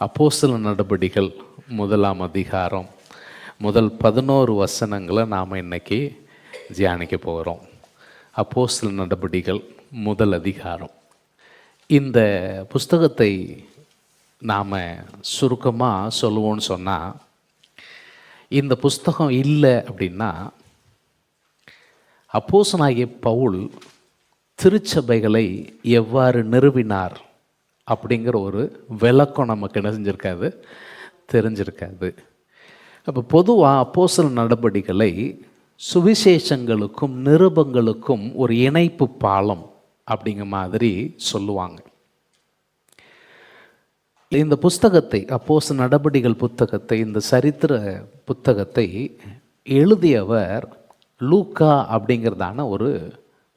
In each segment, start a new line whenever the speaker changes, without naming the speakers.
அப்போஸ்தலர் நடபடிகள் 1ஆம் அதிகாரம் முதல் 11 வசனங்களை நாம் இன்னைக்கு தியானிக்க போகிறோம். அப்போஸ்தலர் நடபடிகள் 1 அதிகாரம். இந்த புஸ்தகத்தை நாம் சுருக்கமாக சொல்லுவோன்னு சொன்னால், இந்த புஸ்தகம் இல்லை அப்படின்னா அப்போஸ்தலனாகிய பவுல் திருச்சபைகளை எவ்வாறு நிறுவினார் அப்படிங்கிற ஒரு விளக்கம் நமக்கு என்ன செஞ்சிருக்காது, தெரிஞ்சிருக்காது. அப்போ பொதுவாக அப்போஸ்தலர் நடபடிகளை சுவிசேஷங்களுக்கும் நிருபங்களுக்கும் ஒரு இணைப்பு பாலம் அப்படிங்கிற மாதிரி சொல்லுவாங்க. இந்த புஸ்தகத்தை, அப்போஸ்தலர் நடபடிகள் புத்தகத்தை, இந்த சரித்திர புத்தகத்தை எழுதியவர் லூக்கா அப்படிங்கிறதான ஒரு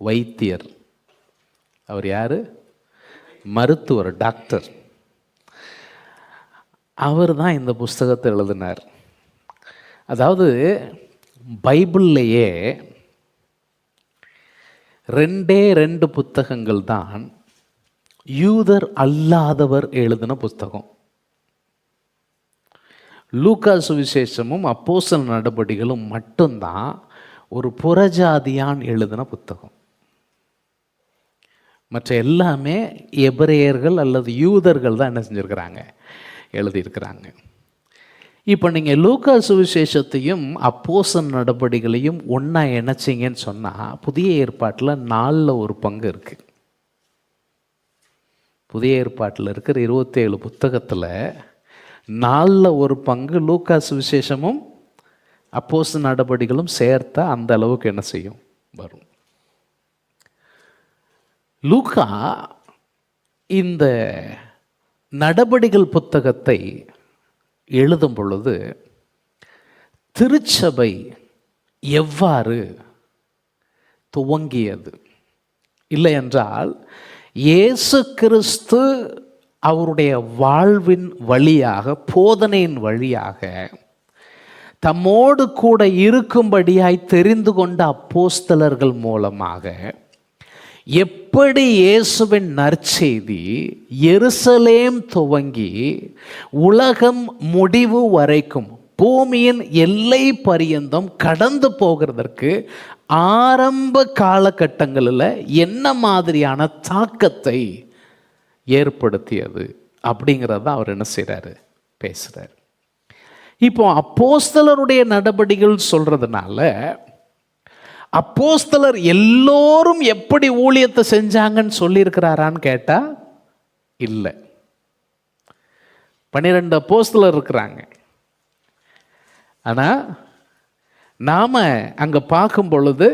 வைத்தியர். அவர் யார்? மருத்துவர், டாக்டர். அவர் தான் இந்த புஸ்தகத்தை எழுதினார். அதாவது பைபிள்லேயே 2 புத்தகங்கள் தான் யூதர் அல்லாதவர் எழுதின புத்தகம். லூக்கா சுவிசேஷமும் அப்போஸ்தலர் நடபடிகளும் மட்டும்தான் ஒரு புறஜாதியான் எழுதின புத்தகம். மற்ற எல்லாமே எபிரேயர்கள் அல்லது யூதர்கள் தான் என்ன செஞ்சுருக்கிறாங்க, எழுதியிருக்கிறாங்க. இப்போ நீங்கள் லூக்கா சுவிசேஷத்தையும் அப்போஸ்தலர் நடபடிகளையும் ஒன்றா இணைச்சிங்கன்னு சொன்னால், புதிய ஏற்பாட்டில் 4 ஒரு பங்கு இருக்குது. புதிய ஏற்பாட்டில் இருக்கிற 27 புத்தகத்தில் 4 ஒரு பங்கு லூக்கா சுவிசேஷமும் அப்போஸ்தலர் நடபடிகளும் சேர்த்தா அந்த அளவுக்கு என்ன செய்யும், வரும். லூக்கா இந்த நடபடிகள் புத்தகத்தை எழுதும் பொழுது திருச்சபை எவ்வாறு துவங்கியது, இல்லை என்றால் இயேசு கிறிஸ்து அவருடைய வாழ்வின் வழியாக, போதனையின் வழியாக தம்மோடு கூட இருக்கும்படியாய் தெரிந்து கொண்ட அப்போஸ்தலர்கள் மூலமாக எப்படி இயேசுவின் நற்செய்தி எருசலேம் துவங்கி உலகம் முடிவு வரைக்கும், பூமியின் எல்லை பரியந்தம் கடந்து போகிறதற்கு ஆரம்ப காலகட்டங்களில் என்ன மாதிரியான தாக்கத்தை ஏற்படுத்தியது அப்படிங்கிறத அவர் என்ன செய்கிறாரு, பேசுகிறார். இப்போ அப்போஸ்தலருடைய நடபடிகள் சொல்றதுனால அப்போஸ்தலர் எல்லோரும் எப்படி ஊழியத்தை செஞ்சாங்கன்னு சொல்லியிருக்கிறாரான்னு கேட்டால் இல்லை. 12 அப்போஸ்தலர் இருக்கிறாங்க. ஆனால் நாம் அங்கே பார்க்கும் பொழுது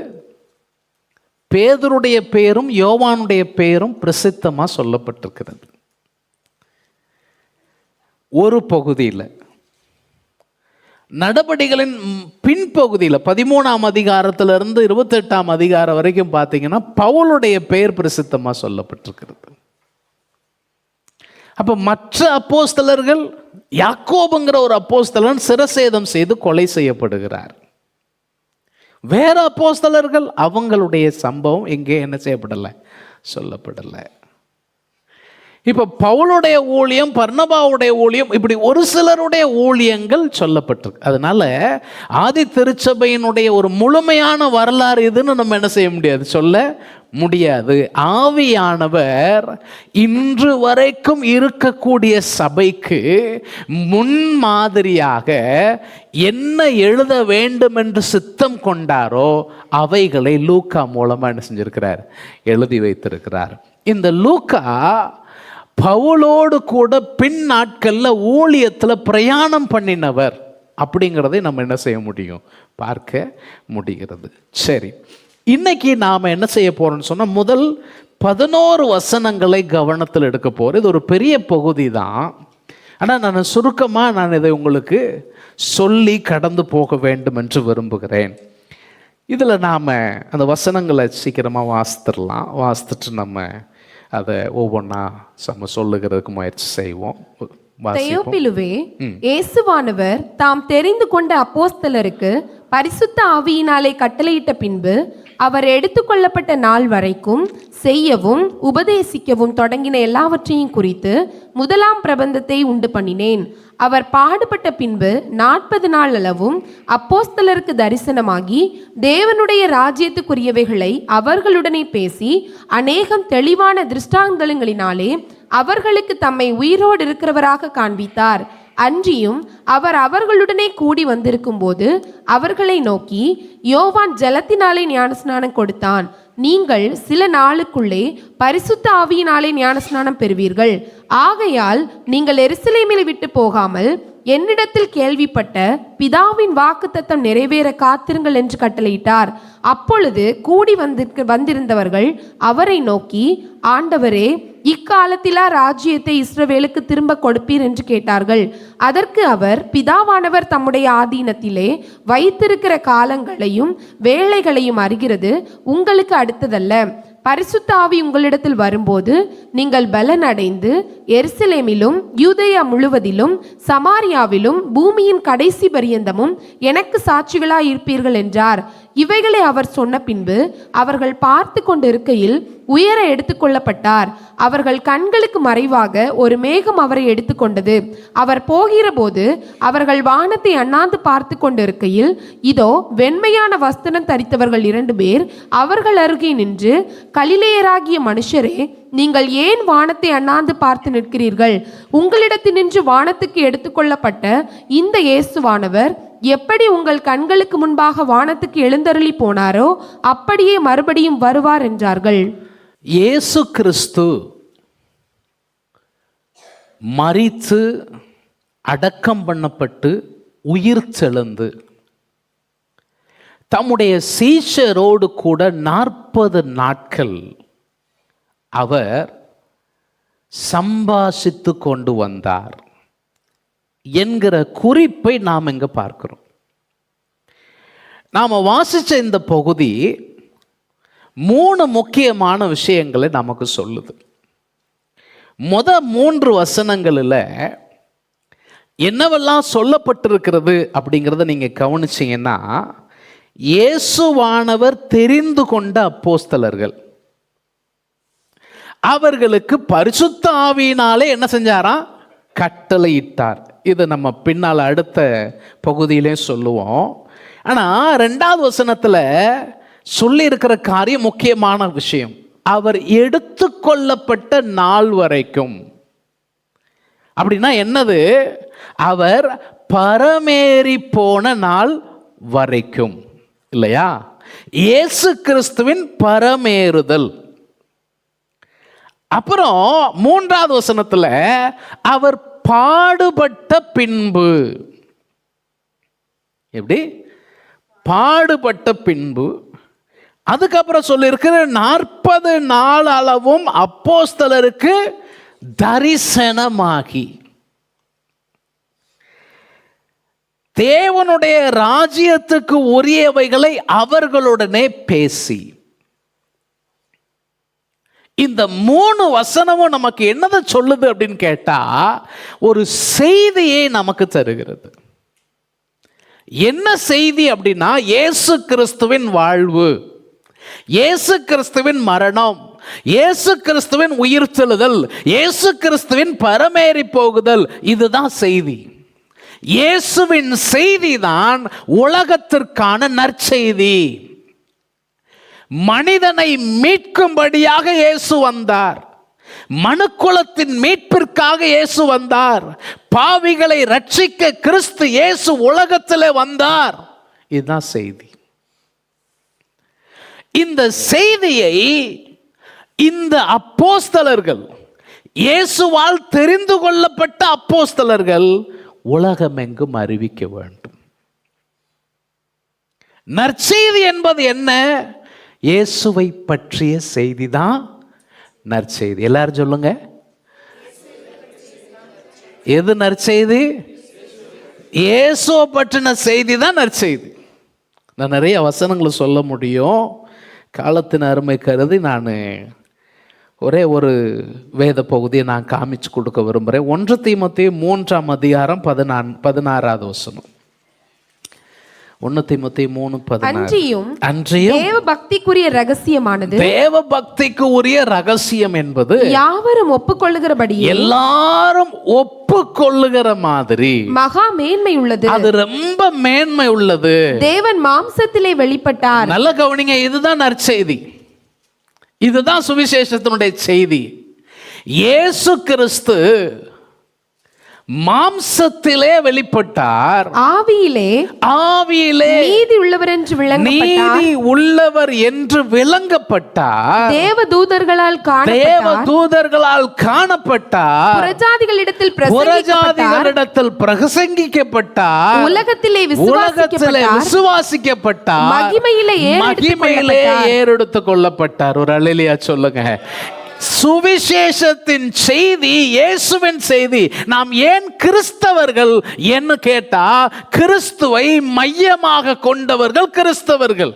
பேதுருடைய பெயரும் யோவானுடைய பெயரும் பிரசித்தமாக சொல்லப்பட்டிருக்கிறது. ஒரு பகுதியில் நடபடிகளின் பின்பகுதியில் 13ஆம் அதிகாரத்திலிருந்து 28ஆம் அதிகாரம் வரைக்கும் பார்த்தீங்கன்னா பவுலுடைய பெயர் பிரசித்தமாக சொல்லப்பட்டிருக்கிறது. அப்போ மற்ற அப்போஸ்தலர்கள், யாக்கோபுங்கிற ஒரு அப்போஸ்தலன் சிரசேதம் செய்து கொலை செய்யப்படுகிறார். வேற அப்போஸ்தலர்கள், அவங்களுடைய சம்பவம் எங்கே என்ன செய்யப்படலை, சொல்லப்படலை. இப்போ பவுலுடைய ஊழியம், பர்னபாவுடைய ஊழியம், இப்படி ஒரு சிலருடைய ஊழியங்கள் சொல்லப்பட்டிருக்கு. அதனால ஆதி திருச்சபையினுடைய ஒரு முழுமையான வரலாறு இதுன்னு நம்ம என்ன செய்ய முடியாது, சொல்ல முடியாது. ஆவியானவர் இன்று வரைக்கும் இருக்கக்கூடிய சபைக்கு முன்மாதிரியாக என்ன எழுத வேண்டும் என்று சித்தம் கொண்டாரோ அவைகளை லூக்கா மூலமாக என்ன செஞ்சிருக்கிறார், எழுதி வைத்திருக்கிறார். இந்த லூக்கா பவுலோடு கூட பின் நாட்களில் ஊழியத்தில் பிரயாணம் பண்ணினவர் அப்படிங்கிறதை நம்ம என்ன செய்ய முடியும், பார்க்க முடிகிறது. சரி, இன்னைக்கு நாம் என்ன செய்ய போகிறோம்னு சொன்னால், முதல் 11 வசனங்களை கவனத்தில் எடுக்க போகிறோம். இது ஒரு பெரிய பகுதி தான். ஆனால் நான் சுருக்கமாக இதை உங்களுக்கு சொல்லி கடந்து போக வேண்டும் என்று விரும்புகிறேன். இதில் நாம் அந்த வசனங்களை சீக்கிரமாக வாசித்துட்டு நம்ம அதை ஒவ்வொன்றா நம்ம சொல்லுகிறதுக்கு முயற்சி செய்வோம்.
தெயோப்பிலுவே, இயேசுவானவர் தாம் தெரிந்து கொண்ட அப்போஸ்தலருக்கு பரிசுத்த ஆவியினாலே கட்டளையிட்ட பின்பு அவர் எடுத்துக்கொள்ளப்பட்ட நாள் வரைக்கும் செய்யவும் உபதேசிக்கவும் தொடங்கின எல்லாவற்றையும் குறித்து முதலாம் பிரபந்தத்தை உண்டு பண்ணினேன். அவர் பாடுபட்ட பின்பு 40 நாள் அளவும் அப்போஸ்தலருக்கு தரிசனமாகி தேவனுடைய ராஜ்யத்துக்குரியவைகளை அவர்களுடனே பேசி அநேகம் தெளிவான திருஷ்டாந்தங்களினாலே அவர்களுக்கு தம்மை உயிரோடு இருக்கிறவராக காண்பித்தார். அன்றியும் அவர் அவர்களுடனே கூடி வந்திருக்கும் போது அவர்களை நோக்கி, யோவான் ஜலத்தினாலே ஞானஸ்நானம் கொடுத்தான், நீங்கள் சில நாளுக்குள்ளே பரிசுத்த ஆவியினாலே ஞானஸ்நானம் பெறுவீர்கள். ஆகையால் நீங்கள் எருசலேமில் விட்டு போகாமல் என்னிடத்தில் கேள்விப்பட்ட பிதாவின் வாக்குத்தத்தம் நிறைவேற காத்திருங்கள் என்று கட்டளையிட்டார். அப்பொழுது கூடி வந்திருந்தவர்கள் அவரை நோக்கி, ஆண்டவரே, இக்காலத்திலா ராஜ்யத்தை இஸ்ரவேலுக்கு திரும்ப கொடுப்பீர் என்று கேட்டார்கள். அதற்கு அவர், பிதாவானவர் தம்முடைய ஆதீனத்திலே வைத்திருக்கிற காலங்களையும் வேளைகளையும் அறிகிறது உங்களுக்கு அடுத்ததல்ல. பரிசுத்த ஆவி உங்களிடத்தில் வரும்போது நீங்கள் பலன் அடைந்து எருசலேமிலும் யூதேயா முழுவதிலும் சமாரியாவிலும் பூமியின் கடைசி பரியந்தமும் எனக்கு சாட்சிகளாய் இருப்பீர்கள் என்றார். இவைகளை அவர் சொன்ன பின்பு அவர்கள் பார்த்து கொண்டிருக்கையில் உயர எடுத்துக்கொள்ளப்பட்டார். அவர்கள் கண்களுக்கு மறைவாக ஒரு மேகம் அவரை எடுத்துக்கொண்டது. அவர் போகிற போது அவர்கள் வானத்தை அண்ணாந்து பார்த்து கொண்டிருக்கையில் இதோ வெண்மையான வஸ்திரம் தரித்தவர்கள் 2 பேர் அவர்கள் அருகே நின்று, கலிலேயராகிய மனுஷரே, நீங்கள் ஏன் வானத்தை அண்ணாந்து பார்த்து நிற்கிறீர்கள்? உங்களிடத்தினின்று வானத்துக்கு எடுத்துக்கொள்ளப்பட்ட இந்த இயேசுவானவர் எப்படி உங்கள் கண்களுக்கு முன்பாக வானத்துக்கு எழுந்தருளி போனாரோ அப்படியே மறுபடியும் வருவார் என்றார்கள்.
இயேசு கிறிஸ்து மரித்து அடக்கம் பண்ணப்பட்டு உயிர் செழுந்து தம்முடைய சீஷரோடு கூட 40 நாட்கள் அவர் சம்பாஷித்து கொண்டு வந்தார் என்கிற குறிப்பை நாம் இங்க பார்க்கிறோம். நாம வாசிச்ச இந்த பகுதி 3 முக்கியமான விஷயங்களை நமக்கு சொல்லுது. 3 வசனங்களில் என்னவெல்லாம் சொல்லப்பட்டிருக்கிறது அப்படிங்கிறத நீங்க கவனிச்சீங்கன்னா, இயேசுவானவர் தெரிந்து கொண்ட அப்போஸ்தலர்கள் அவர்களுக்கு பரிசுத்த ஆவியினாலே என்ன செஞ்சாராம்? கட்டளையிட்டார். இது நம்ம பின்னால் அடுத்த பகுதியிலே சொல்லுவோம். ஆனால் 2வது வசனத்தில் சொல்லி இருக்கிற காரியம் முக்கியமான விஷயம். அவர் எடுத்துக்கொள்ளப்பட்ட நாள் வரைக்கும். அப்படின்னா என்னது? அவர் பரமேறி போன நாள் வரைக்கும், இல்லையா? இயேசு கிறிஸ்துவின் பரமேறுதல். அப்புறம் 3வது வசனத்தில் அவர் பாடுபட்ட பின்பு. எப்படி? பாடுபட்ட பின்பு. அதுக்கப்புறம் சொல்லியிருக்கிற 40 நாள் அளவும் அப்போஸ்தலருக்கு தரிசனமாகி தேவனுடைய ராஜ்யத்துக்கு உரியவைகளை அவர்களுடனே பேசி. இந்த 3 வசனமும் நமக்கு என்னதை சொல்லுது அப்படின்னு கேட்டா, ஒரு செய்தியை நமக்கு தருகிறது. என்ன செய்தி அப்படின்னா, இயேசு கிறிஸ்துவின் வாழ்வு, இயேசு கிறிஸ்துவின் மரணம், இயேசு கிறிஸ்துவின் உயிர்த்தெழுதல், இயேசு கிறிஸ்துவின் பரமேறி போகுதல். இதுதான் செய்தி. இயேசுவின் செய்தி தான் உலகத்திற்கான நற்செய்தி. மனிதனை மீட்கும்படியாக இயேசு வந்தார். மனுக்குலத்தின் மீட்பிற்காக இயேசு வந்தார். பாவிகளை ரட்சிக்க கிறிஸ்து இயேசு உலகத்தில் வந்தார். இதுதான் செய்தி. இந்த செய்தியை இந்த அப்போஸ்தலர்கள், இயேசுவால் தெரிந்து கொள்ளப்பட்ட அப்போஸ்தலர்கள் உலகமெங்கும் அறிவிக்க வேண்டும். நற்செய்தி என்பது என்ன? இயேசுவை பற்றிய செய்தி தான் நற்செய்தி. எல்லாரும் சொல்லுங்க, எது நற்செய்தி? இயேசுவை பற்றின செய்தி தான் நற்செய்தி. நான் நிறைய வசனங்களை சொல்ல முடியும், காலத்தின் அருமை கருதி நான் ஒரே ஒரு வேத பகுதியை நான் காமிச்சு கொடுக்க விரும்புகிறேன். 1 தீமோத்தேயு 3ஆம் அதிகாரம் 16வது வசனம். 1 தீமோத்தேயு 3:16.
அன்றியும் தேவ பக்திக்குரிய ரகசியமானது,
தேவ பக்திக்கு உரிய ரகசியம் என்பது
யாவரும் ஒப்புக்கொள்ளுகிறபடி,
எல்லாரும் ஒப்புக்கொள்ளுகிற மாதிரி
மகா மேன்மை உள்ளது.
அது ரொம்ப மேன்மை உள்ளது.
தேவன் மாம்சத்திலே வெளிப்பட்டார்.
நல்ல கவனிங்க, இதுதான் நற்செய்தி, இதுதான் சுவிசேஷத்தினுடைய செய்தி. இயேசு கிறிஸ்து மாம்சத்திலே வெளிப்பட்டார், ஆவியிலே நீதி உள்ளவர் என்று விளங்கப்பட்டார், தேவதூதர்களால் காணப்பட்டார், புறஜாதிகளிடத்தில் பிரசங்கிக்கப்பட்டார், உலகத்திலே விசுவாசிக்கப்பட்டார், மகிமையிலே ஏறெடுத்துக் கொள்ளப்பட்டார். ஒரு அல்லேலூயா சொல்லுங்க. சுவிசேஷத்தின் செய்தி, இயேசுவின் செய்தி. நாம் ஏன் கிறிஸ்தவர்கள் என்று கேட்டா, கிறிஸ்துவை மையமாக கொண்டவர்கள் கிறிஸ்தவர்கள்.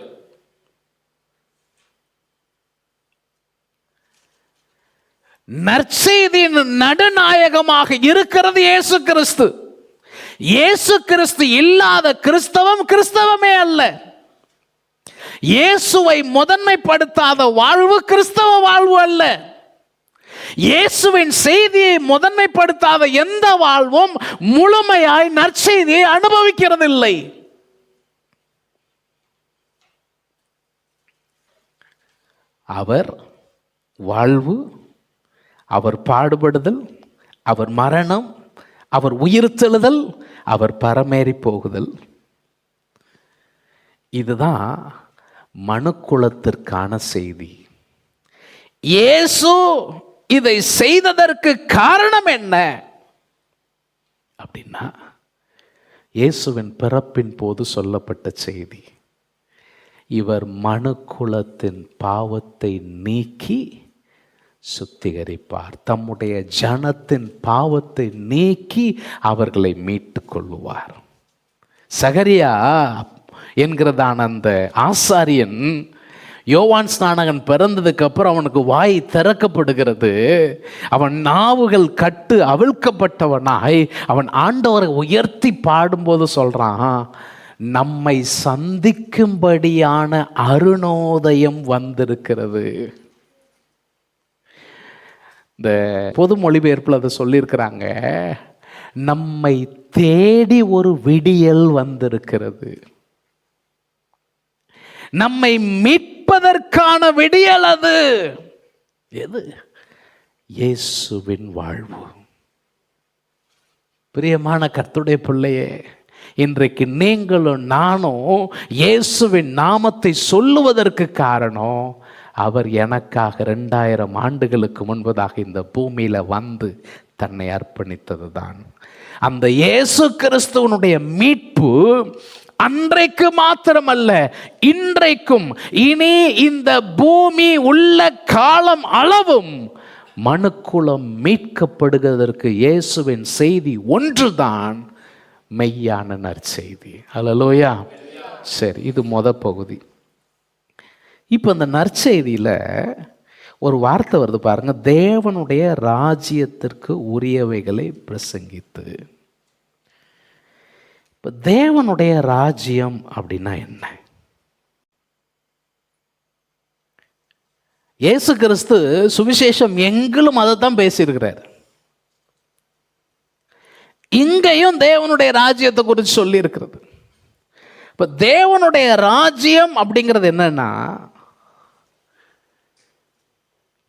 நற்செய்தியின் நடுநாயகமாக இருக்கிறது இயேசு கிறிஸ்து. இயேசு கிறிஸ்து இல்லாத கிறிஸ்தவம் கிறிஸ்தவமே அல்ல. இயேசுவை முதன்மைப்படுத்தாத வாழ்வு கிறிஸ்தவ வாழ்வு அல்ல. இயேசுவின் செய்தியை முதன்மைப்படுத்தாத எந்த வாழ்வும் முழுமையாய் நற்செய்தியை அனுபவிக்கிறதில்லை. அவர் வாழ்வு, அவர் பாடுபடுதல், அவர் மரணம், அவர் உயிர்த்தெழுதல், அவர் பரமேறி போகுதல், இதுதான் மனுக்குலத்திற்கான செய்தி. இயேசு இதை செய்ததற்கு காரணம் என்ன அப்படின்னா, இயேசுவின் பிறப்பின் போது சொல்லப்பட்ட செய்தி. இவர் மனுக்குலத்தின் பாவத்தை நீக்கி சுத்திகரிப்பார், தம்முடைய ஜனத்தின் பாவத்தை நீக்கி அவர்களை மீட்டுக் கொள்ளுவார். சகரியா என்கிறதான அந்த ஆசாரியன், யோவான் ஸ்நானகன் பிறந்ததுக்கு அப்புறம் அவனுக்கு வாய் திறக்கப்படுகிறது. அவன் நாவுகள் கட்டு அவிழ்க்கப்பட்டவனாய் அவன் ஆண்டவரை உயர்த்தி பாடும்போது சொல்றான், நம்மை சந்திக்கும்படியான அருணோதயம் வந்திருக்கிறது. இந்த பொது மொழிபெயர்ப்பில் அதை சொல்லியிருக்கிறாங்க, நம்மை தேடி ஒரு விடியல் வந்திருக்கிறது. நம்மை மீட்பதற்கான விடியல் அது. எது? இயேசுவின் வாழ்வு. பிரியமான கர்த்தருடைய பிள்ளையே, இன்றைக்கு நீங்களும் நானும் இயேசுவின் நாமத்தை சொல்லுவதற்கு காரணம், அவர் எனக்காக 2000 ஆண்டுகளுக்கு முன்பதாக இந்த பூமியில வந்து தன்னை அர்ப்பணித்தது தான். அந்த இயேசு கிறிஸ்துவனுடைய மீட்பு அன்றைக்கு மாத்திரமல்ல, இன்றைக்கும், இனி இந்த பூமி உள்ள காலம் அளவும் மனுக்குலம் மீட்கப்படுவதற்கு இயேசுவின் செய்தி ஒன்றுதான் மெய்யான நற்செய்தி. அல்லேலூயா. சரி, இது பகுதி. இப்போ இந்த நற்செய்தியில் ஒரு வார்த்தை வருது பாருங்க, தேவனுடைய ராஜ்யத்திற்கு உரியவைகளை பிரசங்கித்து. இப்போ தேவனுடைய ராஜ்யம் அப்படின்னா என்ன? இயேசு கிறிஸ்து சுவிசேஷம் எங்கிலும் அதை தான் பேசியிருக்கிறார். இங்கேயும் தேவனுடைய ராஜ்யத்தை குறித்து சொல்லி இருக்கிறது. இப்போ தேவனுடைய ராஜ்யம் அப்படிங்கிறது என்னன்னா,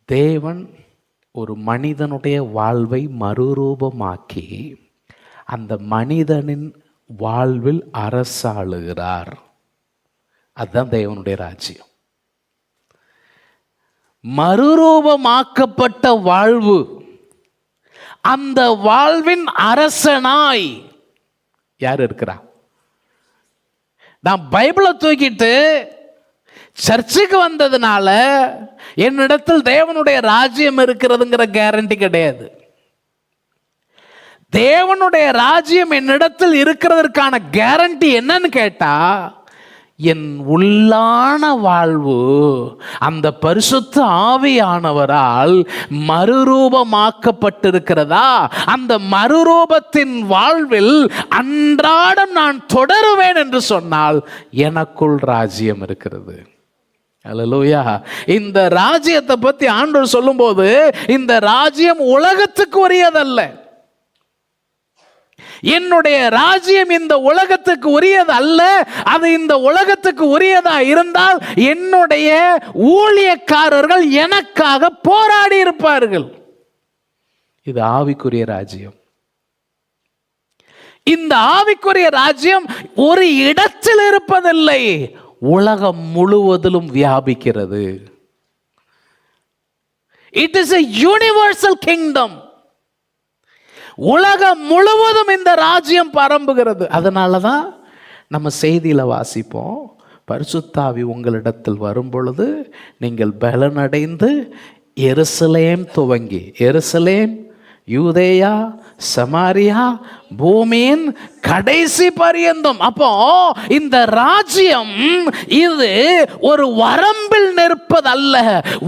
தேவன் ஒரு மனிதனுடைய வாழ்வை மறுரூபமாக்கி அந்த மனிதனின் வாழ்வில் அரசாளுகிறார். அதுதான் தேவனுடைய ராஜ்யம். மறுரூபமாக்கப்பட்ட வாழ்வு, அந்த வாழ்வின் அரசனாய் யார் இருக்கிறா? நான் பைபிளை தூக்கிட்டு சர்ச்சுக்கு வந்ததுனால என்னிடத்தில் தேவனுடைய ராஜ்யம் இருக்கிறதுங்கிற கேரண்டி கிடையாது. தேவனுடைய ராஜ்யம் என்னிடத்தில் இருக்கிறதற்கான கேரண்டி என்னன்னு கேட்டா, என் உள்ளான வாழ்வு அந்த பரிசுத்த ஆவியானவரால் மறுரூபமாக்கப்பட்டிருக்கிறதா? அந்த மறுரூபத்தின் வாழ்வில் அன்றாடம் நான் தொடருவேன் என்று சொன்னால் எனக்குள் ராஜ்யம் இருக்கிறது. அல்லேலூயா. இந்த ராஜ்யத்தை பத்தி ஆண்டவர் சொல்லும்போது, இந்த ராஜ்யம் உலகத்துக்கு உரியதல்ல. என்னுடைய ராஜ்யம் இந்த உலகத்துக்கு உரியது அல்ல. அது இந்த உலகத்துக்கு உரியதா இருந்தால் என்னுடைய ஊழியக்காரர்கள் எனக்காக போராடி இருப்பார்கள். இது ஆவிக்குரிய ராஜ்யம். இந்த ஆவிக்குரிய ராஜ்யம் ஒரு இடத்தில் இருப்பதில்லை, உலகம் முழுவதிலும் வியாபிக்கிறது. It is a universal kingdom. உலகம் முழுவதும் இந்த ராஜ்யம் பரம்புகிறது. அதனால தான் நம்ம செய்தியில வாசிப்போம், பரிசுத்த ஆவி உங்களிடத்தில் வரும் பொழுது நீங்கள் பலனடைந்து எருசலேம் துவங்கி, எருசலேம், யூதேயா, சமாரியா, பூமியின் கடைசி பரியந்தம். அப்போ இந்த ராஜ்யம் இது ஒரு வரம்பில் நிற்பதல்ல,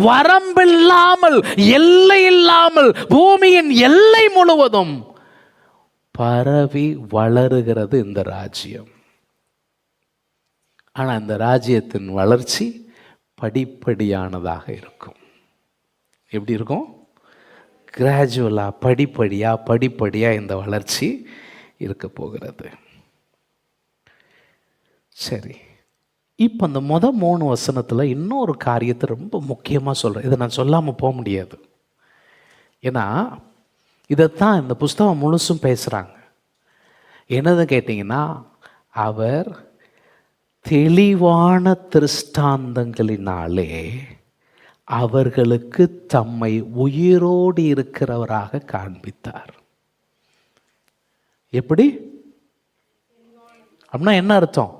வரம்பில்லாமல், எல்லை இல்லாமல் பூமியின் எல்லை முழுவதும் பரவி வளருகிறது இந்த ராஜ்யம். ஆனா இந்த ராஜ்யத்தின் வளர்ச்சி படிப்படியானதாக இருக்கும். எப்படி இருக்கும்? கிராஜுவலாக, படிப்படியாக இந்த வளர்ச்சி இருக்க போகிறது. சரி, இப்போ அந்த 3 வசனத்தில் இன்னொரு காரியத்தை ரொம்ப முக்கியமாக சொல்கிறேன். இதை நான் சொல்லாமல் போக முடியாது. ஏன்னா இதைத்தான் இந்த புஸ்தகம் முழுசும் பேசுகிறாங்க. என்னது கேட்டிங்கன்னா, அவர் தெளிவான திருஷ்டாந்தங்களினாலே அவர்களுக்கு தம்மை உயிரோடு இருக்கிறவராக காண்பித்தார். எப்படி அப்படின்னா என்ன அர்த்தம்?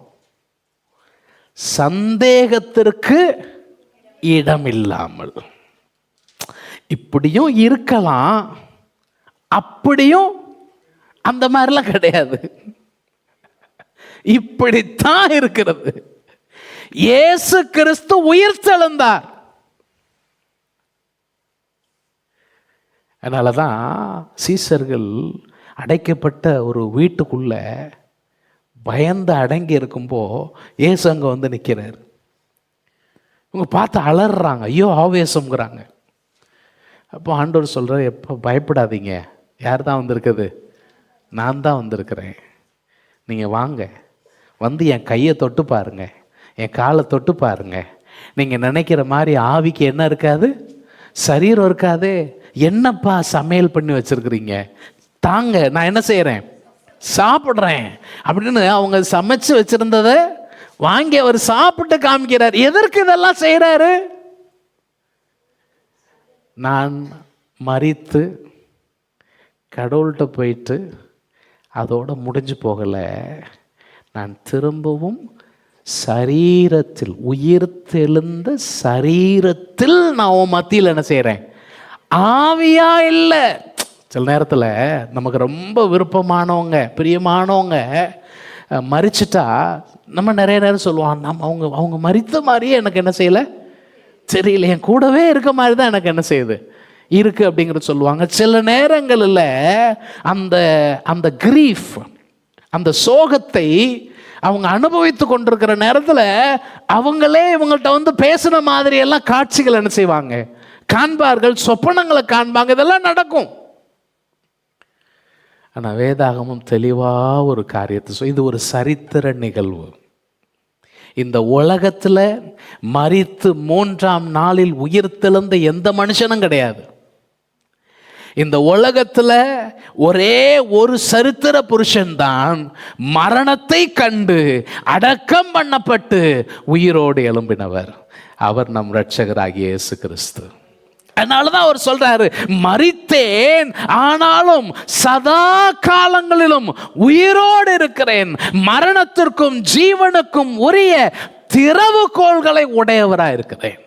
சந்தேகத்திற்கு இடமில்லாமல். இப்படியும் இருக்கலாம், அப்படியும் அந்த மாதிரிலாம் கிடையாது, இப்படித்தான் இருக்கிறது. இயேசு கிறிஸ்து உயிர்த்தெழுந்தார். அதனால தான் சீசர்கள் அடைக்கப்பட்ட ஒரு வீட்டுக்குள்ள பயந்து அடங்கி இருக்கும்போ இயேசு அங்கே வந்து நிற்கிறார். இவங்க பார்த்து அலறாங்க, ஐயோ ஆவேசம்ங்கிறாங்க. அப்போ ஆண்டவர் சொல்கிறார், எப்போ பயப்படாதீங்க, யார் தான் வந்திருக்குது? நான் தான் வந்திருக்கிறேன். நீங்கள் வாங்க, வந்து என் கையை தொட்டு பாருங்க, என் காலை தொட்டு பாருங்க. நீங்கள் நினைக்கிற மாதிரி ஆவிக்கு என்ன இருக்காது? சரீரம் இருக்காது. என்னப்பா சமையல் பண்ணி வச்சிருக்கிறீங்க, தாங்க நான் என்ன செய்கிறேன்? சாப்பிட்றேன் அப்படின்னு அவங்க சமைச்சு வச்சிருந்ததை வாங்கி அவர் சாப்பிட்டு காமிக்கிறார். எதற்கு இதெல்லாம் செய்கிறாரு? நான் மரித்து கடவுள்கிட்ட போயிட்டு அதோட முடிஞ்சு போகலை, நான் திரும்பவும் சரீரத்தில், உயிர் தெழுந்த சரீரத்தில் நான் உன் மத்தியில் என்ன செய்கிறேன்? ஆவியா இல்லை. சில நேரத்தில் நமக்கு ரொம்ப விருப்பமானவங்க, பிரியமானவங்க மரிச்சிட்டா நம்ம நிறைய நேரம் சொல்லுவோம், நம்ம அவங்க மரித்த மாதிரியே எனக்கு என்ன செய்யலை தெரியல, என் கூடவே இருக்க மாதிரி தான் எனக்கு என்ன செய்யுது இருக்கு அப்படிங்கிறது சொல்லுவாங்க. சில நேரங்களில் அந்த அந்த கிரீஃப், அந்த சோகத்தை அவங்க அனுபவித்து கொண்டிருக்கிற நேரத்தில் அவங்களே இவங்கள்ட்ட வந்து பேசுன மாதிரி எல்லாம் காட்சிகள் என்ன செய்வாங்க? காண்பார்கள், சொப்பனங்களை காண்பாங்க, இதெல்லாம் நடக்கும். ஆனால் வேதாகமும் தெளிவாக ஒரு காரியத்தை, இது ஒரு சரித்திர நிகழ்வு. இந்த உலகத்தில் மரித்து 3ஆம் நாளில் உயிர் தெழுந்த எந்த மனுஷனும் கிடையாது. இந்த உலகத்தில் ஒரே ஒரு சரித்திர புருஷன்தான் மரணத்தை கண்டு அடக்கம் பண்ணப்பட்டு உயிரோடு எழும்பினவர். அவர் நம் இரட்சகராகிய இயேசு கிறிஸ்து. அதனாலதான் அவர் சொல்றாரு, மரித்தேன் ஆனாலும் சதா காலங்களிலும் உயிரோடு இருக்கிறேன், மரணத்திற்கும் ஜீவனுக்கும் உரிய திறவுகோள்களை உடையவராக இருக்கிறேன்.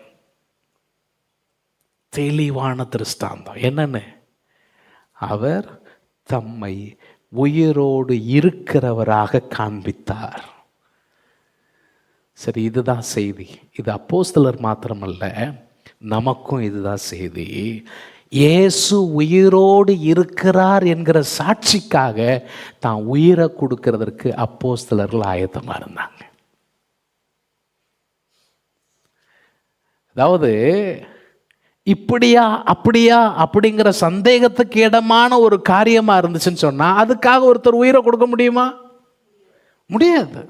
தெளிவான திருஷ்டாந்தம் என்னன்னு? அவர் தம்மை உயிரோடு இருக்கிறவராக காண்பித்தார். சரி, இதுதான் செய்தி. இது அப்போஸ்தலர் மாத்திரமல்ல, நமக்கும் இதுதான் செய்தி. இயேசு உயிரோடு இருக்கிறார் என்கிற சாட்சிக்காக தான் உயிரை கொடுக்கிறதற்கு அப்போஸ்தலர்கள் ஆயத்தமாக இருந்தாங்க. அதாவது இப்படியா அப்படியா அப்படிங்கிற சந்தேகத்துக்கு இடமான ஒரு காரியமா இருந்துச்சுன்னு சொன்னா அதுக்காக ஒருத்தர் உயிரை கொடுக்க முடியுமா? முடியாது.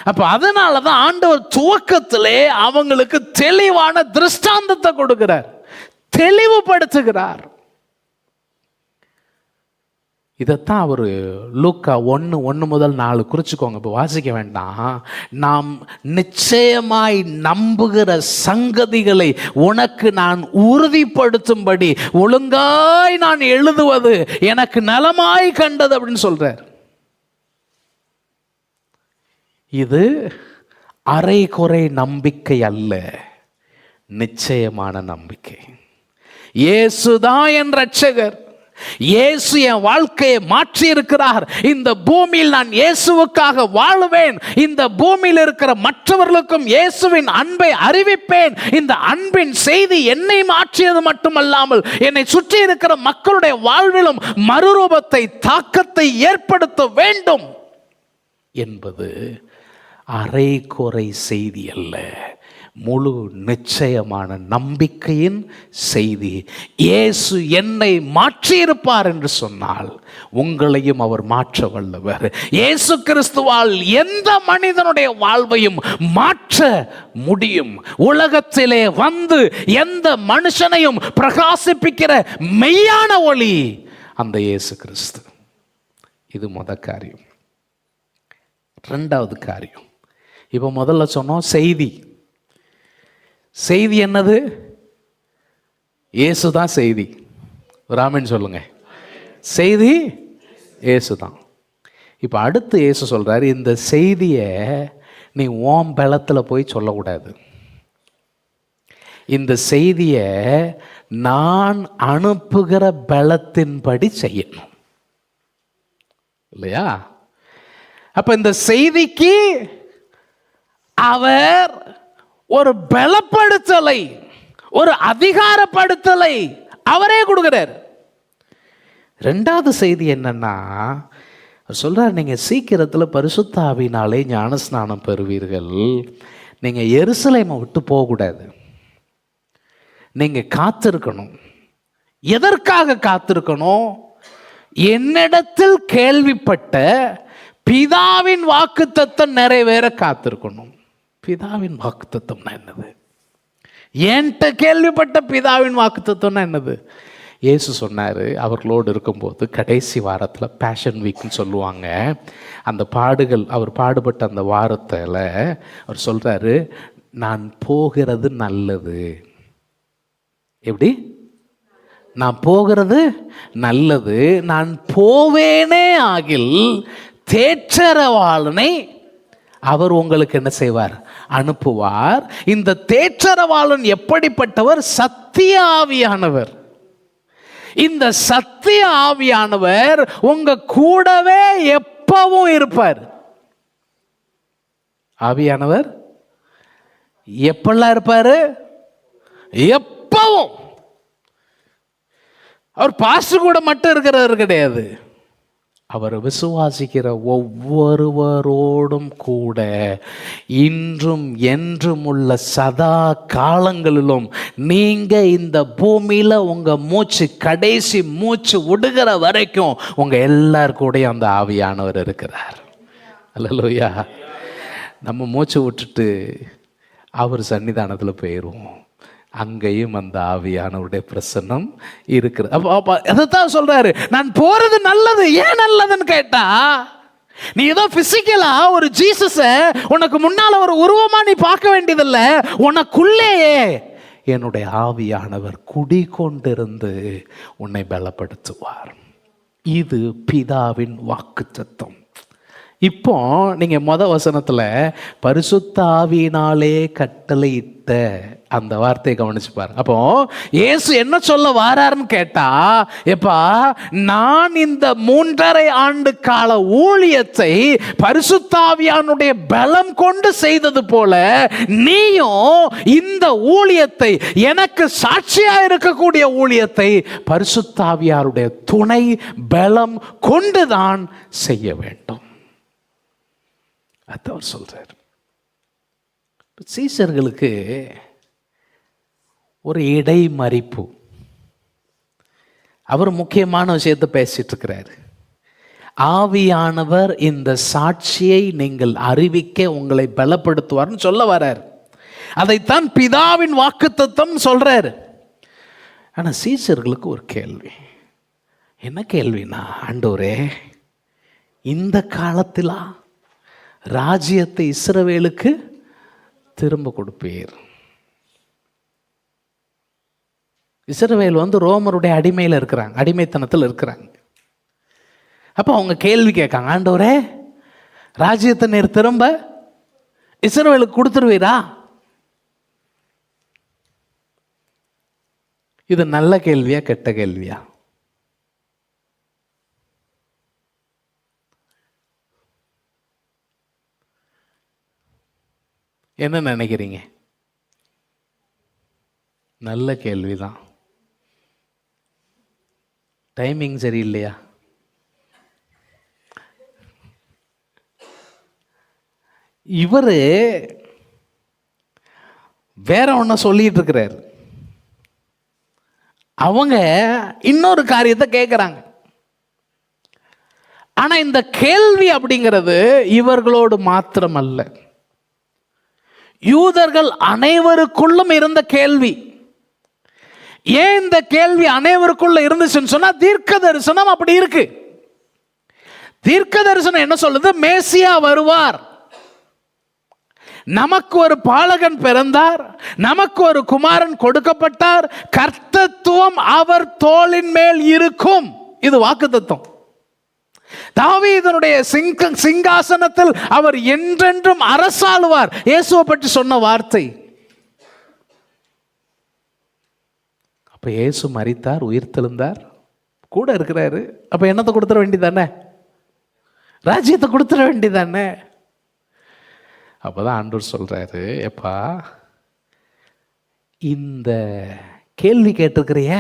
அப்ப அதனாலதான் ஆண்டவர் துவக்கத்திலே அவங்களுக்கு தெளிவான திருஷ்டாந்தத்தை கொடுக்கிறார், தெளிவுபடுத்துகிறார். இதைத்தான் அவர் லூக்கா 1:1 முதல் 4 குறிச்சுக்கோங்க, இப்போ வாசிக்க வேண்டாம். நாம் நிச்சயமாய் நம்புகிற சங்கதிகளை உனக்கு நான் உறுதிப்படுத்தும்படி ஒழுங்காய் நான் எழுதுவது எனக்கு நலமாய் கண்டது அப்படின்னு சொல்றார். இது அரைகுறை நம்பிக்கை அல்ல, நிச்சயமான நம்பிக்கை. இயேசுதான் என் ரட்சகர், இயேசு என் வாழ்க்கையை மாற்றி இருக்கிறார், இந்த பூமியில் நான் இயேசுவுக்காக வாழுவேன், இந்த பூமியில் இருக்கிற மற்றவர்களுக்கும் இயேசுவின் அன்பை அறிவிப்பேன். இந்த அன்பின் செய்தி என்னை மாற்றியது மட்டுமல்லாமல் என்னை சுற்றி இருக்கிற மக்களுடைய வாழ்விலும் மறுரூபத்தை, தாக்கத்தை ஏற்படுத்த வேண்டும் என்பது அரைகுறை செய்தி அல்ல, முழு நிச்சயமான நம்பிக்கையின் செய்தி. இயேசு என்னை மாற்றியிருப்பார் என்று சொன்னால் உங்களையும் அவர் மாற்ற வல்லவர். இயேசு கிறிஸ்துவால் எந்த மனிதனுடைய வாழ்வையும் மாற்ற முடியும். உலகத்திலே வந்து எந்த மனுஷனையும் பிரகாசிப்பிக்கிற மெய்யான ஒளி அந்த இயேசு கிறிஸ்து. இது முதல் காரியம். ரெண்டாவது காரியம், இப்போ முதல்ல சொன்னோம் செய்தி. செய்தி என்னது? இயேசு தான் செய்தி. ராமன் சொல்லுங்க, செய்தி இயேசு தான். இப்போ அடுத்து இயேசு சொல்றாரு, இந்த செய்தியை நீ ஓம் பலத்தில் போய் சொல்லக்கூடாது, இந்த செய்தியை நான் அனுப்புகிற பலத்தின்படி செய்யணும், இல்லையா? அப்ப இந்த செய்திக்கு அவர் ஒரு பலப்படுத்தலை, ஒரு அதிகாரப்படுத்தலை அவரே கொடுக்கிறார். ரெண்டாவது செய்தி என்னன்னா, சொல்றார், நீங்க சீக்கிரத்தில் பரிசுத்த ஆவியினாலே ஞானஸ்நானம் பெறுவீர்கள், நீங்க எருசலேமை விட்டு போகக்கூடாது, நீங்க காத்திருக்கணும். எதற்காக காத்திருக்கணும்? என்னிடத்தில் கேள்விப்பட்ட பிதாவின் வாக்குத்தத்தம் நிறைவேற காத்திருக்கணும். பிதாவின் வாக்குத்தத்தம்னா என்னது? என்கிட்ட கேள்விப்பட்ட பிதாவின் வாக்குத்தத்தம்னா என்னது? இயேசு சொன்னார், அவர்களோடு இருக்கும்போது கடைசி வாரத்தில் பேஷன் வீக்னு சொல்லுவாங்க, அந்த பாடுகள், அவர் பாடுபட்ட அந்த வாரத்தில் அவர் சொல்கிறாரு, நான் போகிறது நல்லது. எப்படி? நான் போகிறது நல்லது, நான் போவேனே ஆகில் தேற்றரவாளனை அவர் உங்களுக்கு என்ன செய்வார்? அனுப்புவார். இந்த தேற்றரவாளன் எப்படிப்பட்டவர்? சத்திய ஆவியானவர். இந்த சத்திய ஆவியானவர் உங்க கூடவே எப்பவும் இருப்பார். ஆவியானவர் எப்பெல்லாம் இருப்பாரு? எப்பவும். அவர் பாஸ்டர் கூட மட்டும் இருக்கிறவர் கிடையாது, அவர் விசுவாசிக்கிற ஒவ்வொருவரோடும் கூட இன்றும் என்றும் உள்ள சதா காலங்களிலும் நீங்க இந்த பூமியில உங்க மூச்சு, கடைசி மூச்சு விடுகிற வரைக்கும் உங்க எல்லார் கூடயும் அந்த ஆவியானவர் இருக்கிறார். அல்லேலூயா. நம்ம மூச்சு விட்டுட்டு அவர் சன்னிதானத்தில் போயிடுவோம், அங்கேயும் அந்த ஆவியானவருடைய பிரசன்னம் இருக்குது. அப்போ அதைத்தான் சொல்றாரு, நான் போறது நல்லது. ஏன் நல்லதுன்னு கேட்டா, நீ ஏதோ பிசிக்கலா ஒரு ஜீசஸ உனக்கு முன்னால ஒரு உருவமா நீ பார்க்க வேண்டியதில்ல, உனக்குள்ளேயே என்னுடைய ஆவியானவர் குடிகொண்டிருந்து உன்னை பலப்படுத்துவார். இது பிதாவின் வாக்குத்தத்தம். இப்போ நீங்க வசனத்துல பரிசுத்த ஆவியினாலே கட்டளையிட்ட அந்த வார்த்தையை கவனிச்சு பாருங்க. அப்போ இயேசு என்ன சொல்ல வாராருன்னு கேட்டா, எப்பா நான் இந்த 3.5 ஆண்டு கால ஊழியத்தை பரிசுத்த ஆவியானுடைய பலம் கொண்டு செய்தது போல நீயும் இந்த ஊழியத்தை, எனக்கு சாட்சியா இருக்கக்கூடிய ஊழியத்தை பரிசுத்த ஆவியாருடைய துணை பலம் கொண்டுதான் செய்ய வேண்டும். அதான் அவர் சொல்றார். சீசர்களுக்கு ஒரு இடைமறிப்பு. அவர் முக்கியமான விஷயத்தை பேசிட்டு இருக்கிறாரு. ஆவியானவர் இந்த சாட்சியை நீங்கள் அறிவிக்க உங்களை பலப்படுத்துவார்னு சொல்ல வர்றார். அதைத்தான் பிதாவின் வாக்குத்தத்தம் சொல்றாரு. ஆனா சீசர்களுக்கு ஒரு கேள்வி. என்ன கேள்வினா, ஆண்டவரே இந்த காலத்திலா ராஜ்யத்தை இஸ்ரவேலுக்கு திரும்ப கொடுப்பீர்? இஸ்ரவேல் ரோமருடைய அடிமையில் இருக்கிறாங்க, அடிமைத்தனத்தில் இருக்கிறாங்க. அப்போ அவங்க கேள்வி கேட்காங்க, ஆண்டவரே ராஜ்யத்தை நீர் திரும்ப இஸ்ரவேலுக்கு கொடுத்துருவீரா? இது நல்ல கேள்வியா கெட்ட கேள்வியா? என்ன நினைக்கிறீங்க? நல்ல கேள்விதான். டைமிங் சரியில்லையா? இவரு வேற ஒன்ன சொல்லிட்டு இருக்கிறார். அவங்க இன்னொரு காரியத்தை கேட்கிறாங்க. ஆனா இந்த கேள்வி அப்படிங்கிறது இவர்களோடு மாத்திரம் அல்ல, யூதர்கள் அனைவருக்குள்ளும் இருந்த கேள்வி. ஏன் இந்த கேள்வி அனைவருக்குள்ள இருந்துச்சுன்னு சொன்னா, தீர்க்க தரிசனம் அப்படி இருக்கு. தீர்க்க தரிசனம் என்ன சொல்லுது? மேசியா வருவார், நமக்கு ஒரு பாலகன் பிறந்தார், நமக்கு ஒரு குமாரன் கொடுக்கப்பட்டார், கர்த்தத்துவம் அவர் தோளின் மேல் இருக்கும். இது வாக்குத்தத்தம். தாவீதுடைய சிங்காசனத்தில் அவர் என்றென்றும் அரசாளுவார். இயேசுவை பற்றி சொன்ன வார்த்தை. அப்ப இயேசு மரித்தார், உயிர் தெழுந்தார், கூட இருக்கிறாரு. அப்ப என்னத்தை கொடுத்துட வேண்டியதானே? ராஜ்யத்தை கொடுத்துட வேண்டியதானே? அப்பதான் ஆண்டவர் சொல்றாரு, எப்பா இந்த கேள்வி கேட்டிருக்கிறிய,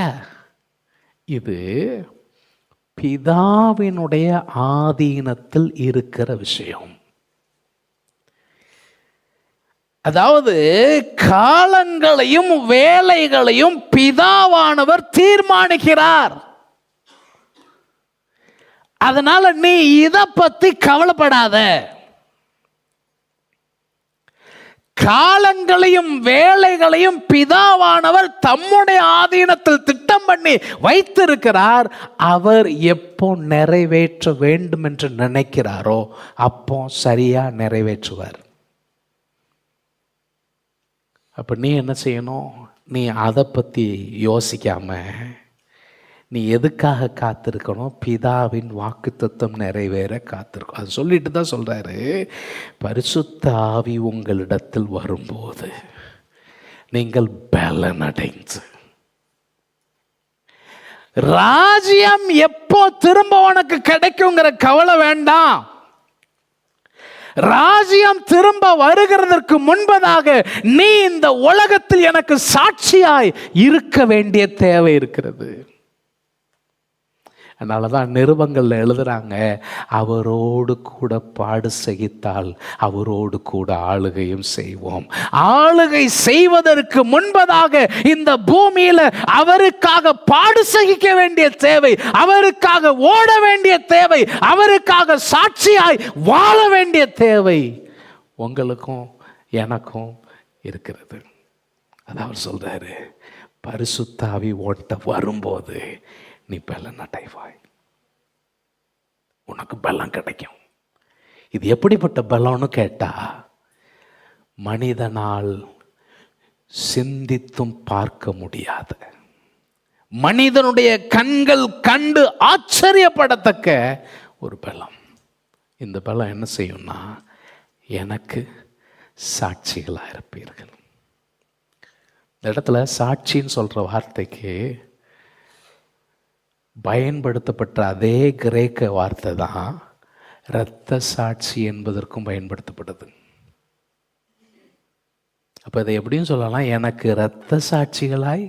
இது பிதாவினுடைய ஆதீனத்தில் இருக்கிற விஷயம். அதாவது காலங்களையும் வேலைகளையும் பிதாவானவர் தீர்மானிக்கிறார். அதனால நீ இத பத்தி கவலைப்படாத. காலங்களையும் வேலைகளையும் பிதாவானவர் தம்முடைய ஆதீனத்தில் திட்டம் பண்ணி வைத்திருக்கிறார். அவர் எப்போ நிறைவேற்ற வேண்டும் என்று நினைக்கிறாரோ அப்போ சரியா நிறைவேற்றுவார். அப்ப நீ என்ன செய்யணும்? நீ அதை பத்தி யோசிக்காம நீ எதுக்காக காத்திருக்கணும்? பிதாவின் வாக்குத்தத்தம் நிறைவேற காத்திருக்கும். அது சொல்லிட்டு தான் சொல்றாரு, பரிசுத்த ஆவி உங்களிடத்தில் வரும்போது நீங்கள் பலனடைந்து. ராஜ்யம் எப்போ திரும்ப உனக்கு கிடைக்குங்கிற கவலை வேண்டாம். ராஜ்யம் திரும்ப வருகிறதற்கு முன்பதாக நீ இந்த உலகத்தில் எனக்கு சாட்சியாய் இருக்க வேண்டிய தேவை இருக்கிறது. அதனாலதான் நிருபங்கள்ல எழுதுறாங்க, அவரோடு கூட பாடு சகித்தால் அவரோடு கூட ஆளுகையும் செய்வோம். ஆளுகை செய்வதற்கு முன்பதாக இந்த பூமியில அவருக்காக பாடு சகிக்க வேண்டிய தேவை, அவருக்காக ஓட வேண்டிய தேவை, அவருக்காக சாட்சியாய் வாழ வேண்டிய தேவை உங்களுக்கும் எனக்கும் இருக்கிறது. அதான் அவர் சொல்றாரு, பரிசுத்த ஆவி ஓட்ட வரும்போது நீ பலன் அடைவாய், உனக்கு பலம் கிடைக்கும். இது எப்படிப்பட்ட பலம்னு கேட்டா, மனிதனால் சிந்தித்தும் பார்க்க முடியாத, மனிதனுடைய கண்கள் கண்டு ஆச்சரியப்படத்தக்க ஒரு பலம். இந்த பலம் என்ன செய்யும்னா, எனக்கு சாட்சிகளாக இருப்பீர்கள். இந்த இடத்துல சாட்சின்னு சொல்கிற வார்த்தைக்கு பயன்படுத்தப்பட்ட அதே கிரேக்க வார்த்தை தான் இரத்த சாட்சி என்பதற்கும் பயன்படுத்தப்படுது. அப்போ இதை எப்படின்னு சொல்லலாம், எனக்கு இரத்த சாட்சிகளாய்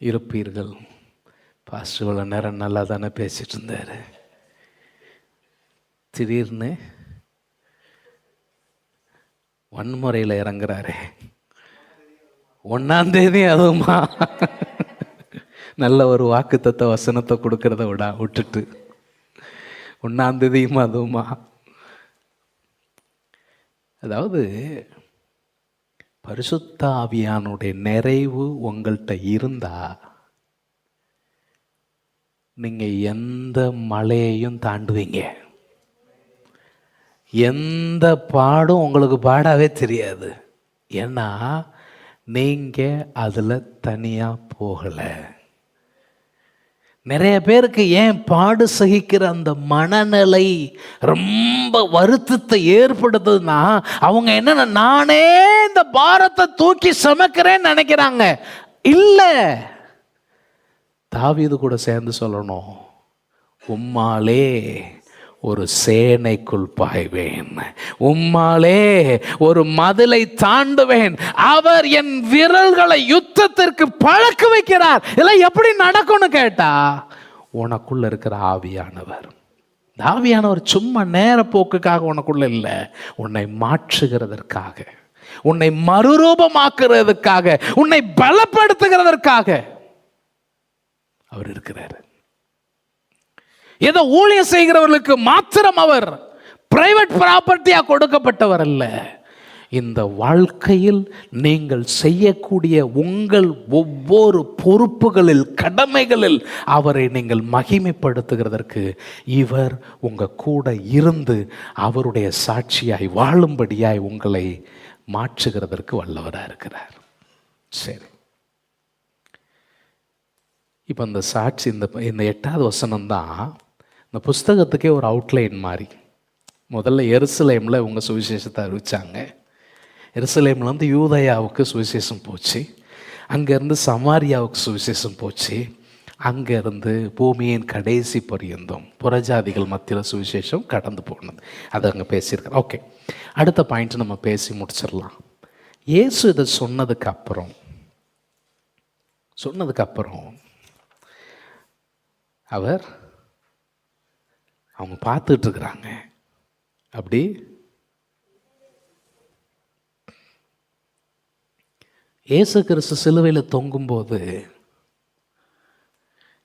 இருப்பீர்கள். பாஸ்டர் இவ்வளோ நேரம் நல்லா தானே பேசிட்டு இருந்தார், திடீர்னு வன்முறையில் இறங்குறாரு. 1ஆம் தேதி அதுவுமா நல்ல ஒரு வாக்குத்தத்த வசனத்தை கொடுக்கறத விட்டுட்டு 1ஆம் தேதியுமா அதுவுமா? அதாவது பரிசுத்த ஆவியானுடைய நிறைவு உங்கள்கிட்ட இருந்தா நீங்க எந்த மலையையும் தாண்டுவீங்க. எந்த பாடும் உங்களுக்கு பாடாவே தெரியாது. ஏன்னா நீங்க அதுல தனியா போகல. நிறைய பேருக்கு ஏன் பாடு சகிக்கிற அந்த மனநிலை ரொம்ப வருத்தத்தை ஏற்படுத்துதுன்னா, அவங்க என்னன்னா நானே இந்த பாரத்தை தூக்கி சுமக்கிறேன்னு நினைக்கிறாங்க. இல்லை, தாவீது கூட சேர்ந்து சொல்லணும், உம்மாலே ஒரு சேனைக்குள் பாய்வேன், உம்மாலே ஒரு மதிலை தாண்டுவேன், அவர் என் விரல்களை யுத்தத்திற்கு பழக்க வைக்கிறார். இதெல்லாம் எப்படி நடக்கும்னு கேட்டா, உனக்குள்ள இருக்கிற ஆவியானவர். ஆவியானவர் சும்மா நேர போக்குக்காக உனக்குள்ள இல்லை, உன்னை மாற்றுகிறதற்காக, உன்னை மறுரூபமாக்குறதுக்காக, உன்னை பலப்படுத்துகிறதற்காக அவர் இருக்கிறார். ஏதோ ஊழியம் செய்கிறவர்களுக்கு மாத்திரம் அவர் பிரைவேட் ப்ராப்பர்ட்டியா கொடுக்கப்பட்டவர் அல்ல. இந்த வாழ்க்கையில் நீங்கள் செய்யக்கூடிய உங்கள் ஒவ்வொரு பொறுப்புகளில், கடமைகளில் அவரை நீங்கள் மகிமைப்படுத்துகிறதற்கு இவர் உங்க கூட இருந்து அவருடைய சாட்சியாய் வாழும்படியாய் உங்களை மாற்றுகிறதற்கு வல்லவராக இருக்கிறார். சரி, இப்போ இந்த சாட்சி, இந்த 8வது வசனம் தான் இந்த புஸ்தகத்துக்கே ஒரு அவுட்லைன் மாதிரி. முதல்ல எருசலேமில் இவங்க சுவிசேஷத்தை அறிவித்தாங்க. எருசலேம்லேருந்து யூதயாவுக்கு சுவிசேஷம் போச்சு, அங்கேருந்து சமாரியாவுக்கு சுவிசேஷம் போச்சு, அங்கேருந்து பூமியின் கடைசி பரியந்தம் புறஜாதிகள் மத்தியில் சுவிசேஷம் கடந்து போனது. அதை அங்கே பேசியிருக்கிறோம். ஓகே, அடுத்த பாயிண்ட் நம்ம பேசி முடிச்சிடலாம். இயேசு இதை சொன்னதுக்கப்புறம் அவங்க பார்த்துட்டு இருக்கிறாங்க. அப்படி இயேசு கிறிஸ்து சிலுவையில் தொங்கும்போது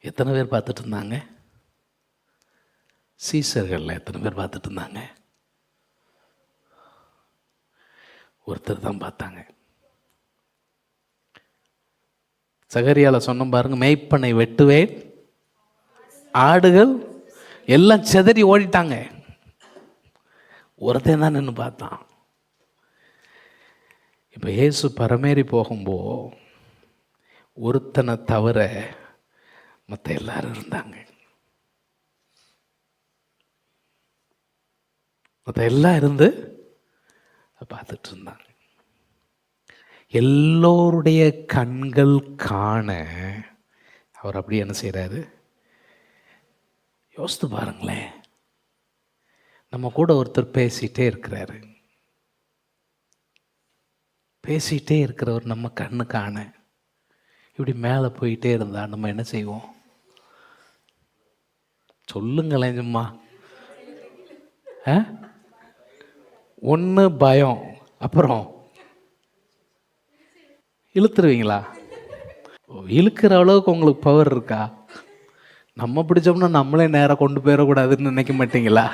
எத்தனை பேர் பார்த்துட்டு இருந்தாங்க? சீசர்கள் எத்தனை பேர் பார்த்துட்டு இருந்தாங்க? ஒருத்தர் தான் பார்த்தாங்க. சகரியால சொன்ன பாருங்க, மேய்ப்பனை வெட்டுவேன், ஆடுகள் எல்லாம் செதறி ஓடிட்டாங்க, ஒருத்தன் தான் நின்று பார்த்தான். இப்போ இயேசு பரமேறி போகும்போ ஒருத்தனை தவிர மற்ற எல்லாரும் இருந்தாங்க. மற்ற எல்லாம் இருந்து பார்த்துட்டு இருந்தாங்க. எல்லோருடைய கண்கள் காண அவர் அப்படி என்ன செய்கிறாரு? யோசித்து பாருங்களேன், நம்ம கூட ஒருத்தர் பேசிகிட்டே இருக்கிறாரு. பேசிகிட்டே இருக்கிறவர் நம்ம கண்ணு காண இப்படி மேலே போயிட்டே இருந்தா நம்ம என்ன செய்வோம்? சொல்லுங்களேன் சும்மா. ஒன்று பயம், அப்புறம் இழுத்துருவீங்களா? இழுக்கிற அளவுக்கு உங்களுக்கு பவர் இருக்கா? நம்ம பிடிச்சோம்னா நம்மளே நேராக கொண்டு போயிடக்கூடாதுன்னு நினைக்க மாட்டீங்களா?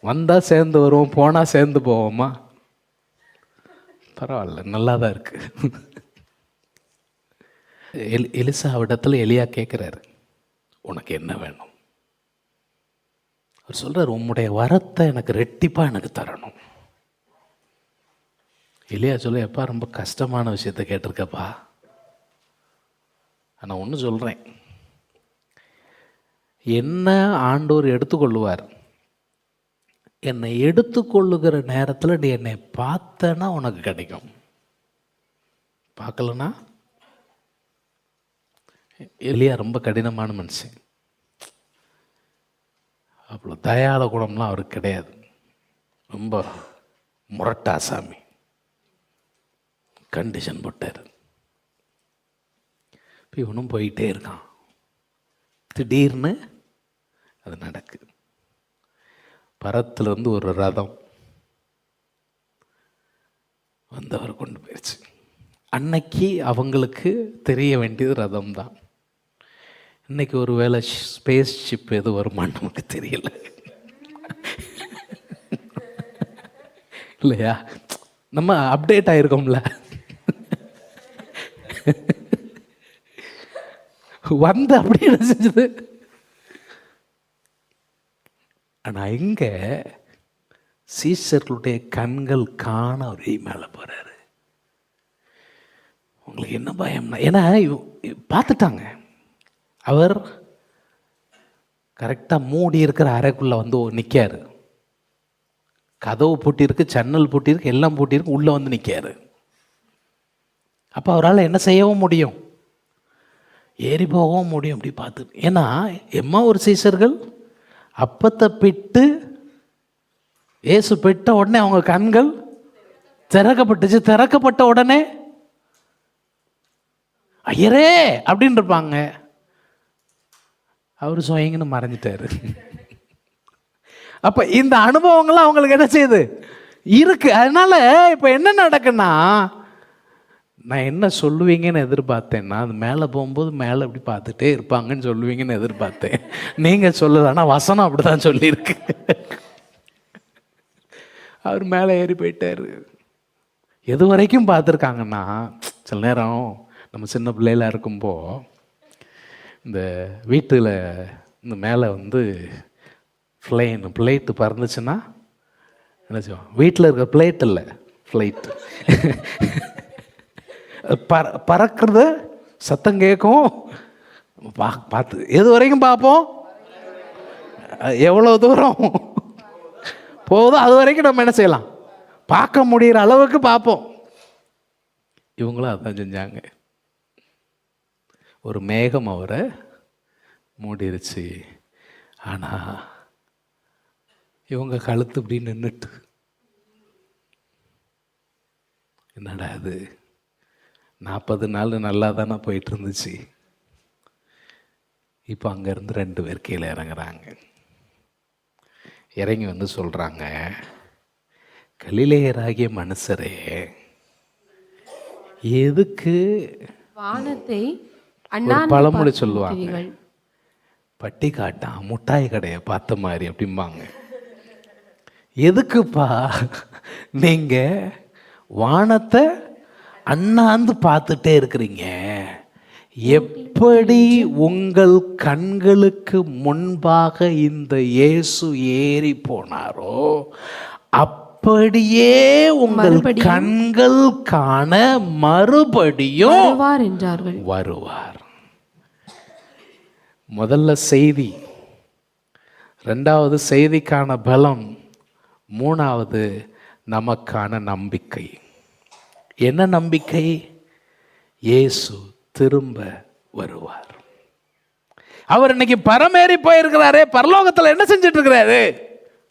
வந்தால் சேர்ந்து வருவோம், போனால் சேர்ந்து போவோமா? பரவாயில்ல, நல்லா தான் இருக்கு. எலிசாவிடத்தில் எலியா கேட்குறாரு, உனக்கு என்ன வேணும்? அவர் சொல்கிறார், உம்முடைய வரத்தை எனக்கு ரெட்டிப்பாக எனக்கு தரணும். எலியா சொல்ல, எப்பா ரொம்ப கஷ்டமான விஷயத்த கேட்டிருக்கப்பா. நான் ஒன்று சொல்கிறேன், என்ன ஆண்டவர் எடுத்துக்கொள்ளுவார். என்னை எடுத்துக்கொள்ளுகிற நேரத்தில் நீ என்னை பார்த்தனா உனக்கு கிடைக்கும், பார்க்கலனா. எலியா ரொம்ப கடினமான மனுஷன், அவ்வளோ தயாத குணம்லாம் அவருக்கு கிடையாது, ரொம்ப முரட்டா சாமி. கண்டிஷன் போட்டார். இவனும் போயிட்டே இருக்கான். திடீர்னு அது நடக்குது. பரத்திலிருந்து ஒரு ரதம் வந்தவர் கொண்டு போயிடுச்சு. அன்னைக்கு அவங்களுக்கு தெரிய வேண்டியது ரதம் தான். இன்னைக்கு ஒரு வேளை ஸ்பேஸ் ஷிப் எது வருமானு நமக்கு தெரியல இல்லையா? நம்ம அப்டேட் ஆயிருக்கோம்ல. வந்து அப்படி என்ன செஞ்சது? ஆனால் இங்கே சீஷர்களுடைய கண்கள் காண ஒரே மேலே போகிறாரு. உங்களுக்கு என்ன பயம்னா, ஏன்னா பார்த்துட்டாங்க. அவர் கரெக்டாக மூடி இருக்கிற அறைக்குள்ளே வந்து நிற்காரு. கதவு பூட்டியிருக்கு, ஜன்னல் பூட்டியிருக்கு, எல்லாம் பூட்டியிருக்கு, உள்ளே வந்து நிற்காரு. அப்போ அவரால் என்ன செய்யவும் முடியும்? ஏறி போகவும் முடியும். அப்படி பார்த்து, ஏன்னா எம்மா ஒரு சீஷர்கள் அப்பத்தை பிட்டு ஏசு பிட்ட உடனே அவங்க கண்கள் திறக்கப்பட்டுச்சு. திறக்கப்பட்ட உடனே ஐயரே அப்படின்னு இருப்பாங்க. அவர் சுயங்கன்னு மறைஞ்சிட்டாரு. அப்ப இந்த அனுபவங்கள்லாம் அவங்களுக்கு என்ன செய்யுது? இருக்கு. அதனால இப்ப என்ன நடக்குன்னா, நான் என்ன சொல்லுவீங்கன்னு எதிர்பார்த்தேன்னா, அது மேலே போகும்போது மேலே அப்படி பார்த்துட்டே இருப்பாங்கன்னு சொல்லுவீங்கன்னு எதிர்பார்த்தேன். நீங்கள் சொல்லலைன்னா வசனம் அப்படி தான் சொல்லியிருக்கு. அவர் மேலே ஏறி போயிட்டார். எது வரைக்கும் பார்த்துருக்காங்கன்னா, சில நேரம் நம்ம சின்ன பிள்ளையில இருக்கும்போ இந்த வீட்டில் இந்த மேலே வந்து பிளேட்டு பறந்துச்சுன்னா என்ன செய்வோம்? வீட்டில் இருக்கிற பிளேட் இல்லை, ஃப்ளைட்டு பறக்கிறத சத்தம் கேட்கும். பார்த்து எது வரைக்கும் பார்ப்போம்? எவ்வளோ தூரம் போகுதோ அது வரைக்கும் நம்ம என்ன செய்யலாம்? பார்க்க முடிகிற அளவுக்கு பார்ப்போம். இவங்களும் அதான் செஞ்சாங்க. ஒரு மேகம் அவரை மூடிருச்சு. ஆனால் இவங்க கழுத்து இப்படி நின்றுட்டு, என்னடா அது, 40 நாள் நல்லா தானே போயிட்டு இருந்துச்சு. இப்போ அங்கேருந்து 2 பேர் கீழே இறங்குறாங்க. இறங்கி வந்து சொல்கிறாங்க, கலிலேயராகிய மனுஷரே, எதுக்கு
வானத்தை
ஒரு பழமொழி சொல்லுவாங்க, பட்டி காட்டான் முட்டாய் கடையை பார்த்த மாதிரி அப்படிம்பாங்க. எதுக்குப்பா நீங்க வானத்தை அண்ணாந்து பார்த்துட்டே இருக்கிறீங்க? எப்படி உங்கள் கண்களுக்கு முன்பாக இந்த இயேசு ஏறி போனாரோ அப்படியே உங்கள் கண்கள் காண மறுபடியும்
வருவார் என்றார்கள்.
வருவார். முதல்ல செய்தி, 2வது செய்திக்கான பலம், 3வது நமக்கான நம்பிக்கை. என்ன நம்பிக்கை? இயேசு திரும்ப வருவார். அவர் இன்னைக்கு பரமேறி போயிருக்கிறாரே, பரலோகத்தில் என்ன செஞ்சிட்டு இருக்கிறாரு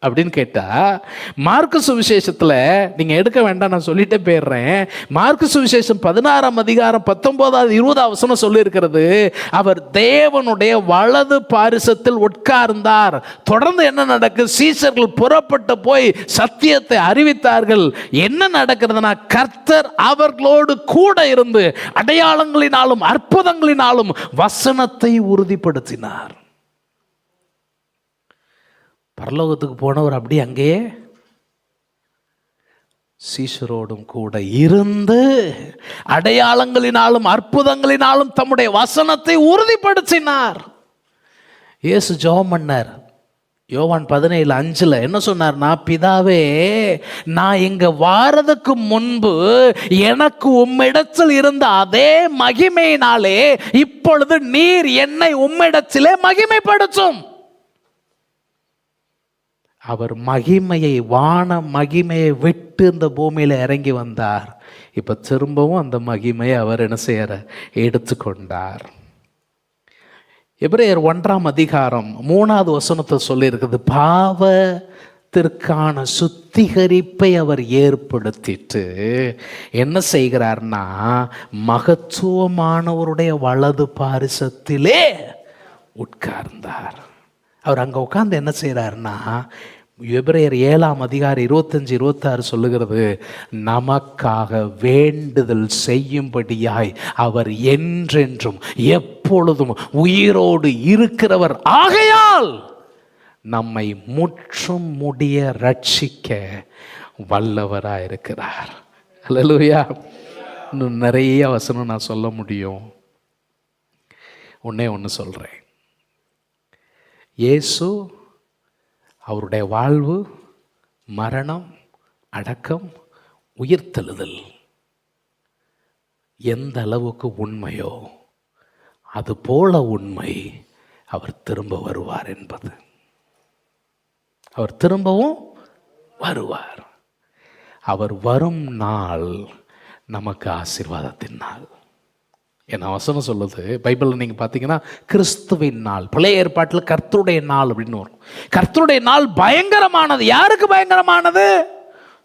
அப்படின்னு கேட்டா, மார்க்கு சுவிசேஷத்தில் நீங்க எடுக்க வேண்டாம், நான் சொல்லிட்டே போயிடுறேன். மார்க்கு சுவிசேஷம் 16ஆம் அதிகாரம் 19வது 20வது வசனம் சொல்லி இருக்கிறது, அவர் தேவனுடைய வலது பாரிசத்தில் உட்கார்ந்தார். தொடர்ந்து என்ன நடக்கு? சீஷர்கள் புறப்பட்டு போய் சத்தியத்தை அறிவித்தார்கள். என்ன நடக்கிறதுனா, கர்த்தர் அவர்களோடு கூட இருந்து அடையாளங்களினாலும் அற்புதங்களினாலும் வசனத்தை உறுதிப்படுத்தினார். பரலோகத்துக்கு போனவர் அப்படி அங்கேயே சீஷரோடும் கூட இருந்து அடையாளங்களினாலும் அற்புதங்களினாலும் தம்முடைய வசனத்தை உறுதிப்படுத்தினார். இயேசு ஜெபம் பண்ணார், யோவான் 17:5 என்ன சொன்னார்னா, பிதாவே, நான் இங்க வாரதுக்கு முன்பு எனக்கு உம்மிடத்தில் இருந்த அதே மகிமையினாலே இப்பொழுது நீர் என்னை உம்மிடத்திலே மகிமைப்படுத்தும். அவர் மகிமையை, வான மகிமையை விட்டு இந்த பூமியில இறங்கி வந்தார். இப்ப திரும்பவும் அந்த மகிமையை அவர் என்ன செய்யற, எடுத்துக்கொண்டார். எபிரேயர் 1:3 சொல்லி இருக்குது, பாவத்திற்கான சுத்திகரிப்பை அவர் ஏற்படுத்திட்டு என்ன செய்கிறார்னா, மகத்துவமானவருடைய வலது பாரிசத்திலே உட்கார்ந்தார். அவர் அங்க உட்கார்ந்து என்ன செய்யறாருன்னா, எபிரேயர் 7:25-26 சொல்லுகிறது, நமக்காக வேண்டுதல் செய்யும்படியாய் அவர் என்றென்றும் எப்பொழுதும் உயிரோடு இருக்கிறவர் ஆகையால் நம்மை முற்றும் முடிய ரட்சிக்க வல்லவராயிருக்கிறார். அல்லேலூயா. இன்னும் நிறைய வசனம் நான் சொல்ல முடியும். ஒண்ணே சொல்றேன். இயேசு அவருடைய வாழ்வு, மரணம், அடக்கம், உயிர்த்தெழுதல் எந்த அளவுக்கு உண்மையோ அது போல உண்மை அவர் திரும்ப வருவார் என்பது. அவர் திரும்பவும் வருவார். அவர் வரும் நாள் நமக்கு ஆசீர்வாதத்தின் நாள். என்ன வசனம் சொல்லுது, பைபிளில் நீங்கள் பார்த்தீங்கன்னா கிறிஸ்துவின் நாள், பழைய ஏற்பாட்டில் கர்த்தருடைய நாள் அப்படின்னு வரும். கர்த்தருடைய நாள் பயங்கரமானது. யாருக்கு பயங்கரமானது?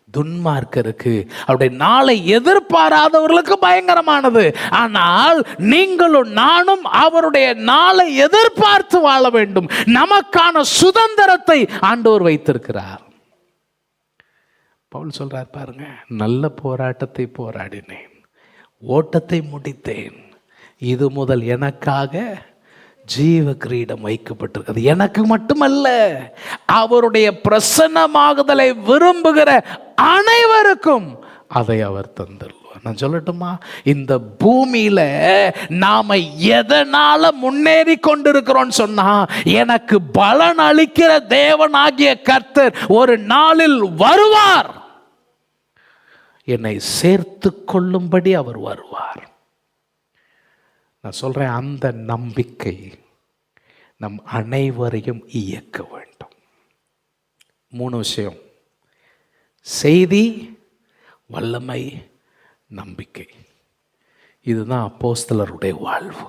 துன்மார்க்கருக்கு. அவருடைய நாளை எதிர்பாராதவர்களுக்கு பயங்கரமானது. ஆனால் நீங்களும் நானும் அவருடைய நாளை எதிர்பார்த்து வாழ வேண்டும். நமக்கான சுதந்திரத்தை ஆண்டவர் வைத்திருக்கிறார். பவுல் சொல்றார் பாருங்க, நல்ல போராட்டத்தை போராடினேன், ஓட்டத்தை முடித்தேன், இது முதல் எனக்காக ஜீவ கிரீடம் வைக்கப்பட்டிருக்கிறது. எனக்கு மட்டுமல்ல, அவருடைய பிரசன்னமாகுதலை விரும்புகிற அனைவருக்கும் அதை அவர் தந்துள்ளார். நான் சொல்லட்டுமா, இந்த பூமியில நாம எதனால முன்னேறி கொண்டிருக்கிறோம் சொன்னா, எனக்கு பலன் அளிக்கிற தேவனாகிய கர்த்தர் ஒரு நாளில் வருவார், என்னை சேர்த்து கொள்ளும்படி அவர் வருவார். நான் சொல்றேன், அந்த நம்பிக்கை நம் அனைவரையும் இயக்க வேண்டும். 3 விஷயம்: செய்தி, வல்லமை, நம்பிக்கை. இதுதான் அப்போஸ்தலருடைய வாழ்வு.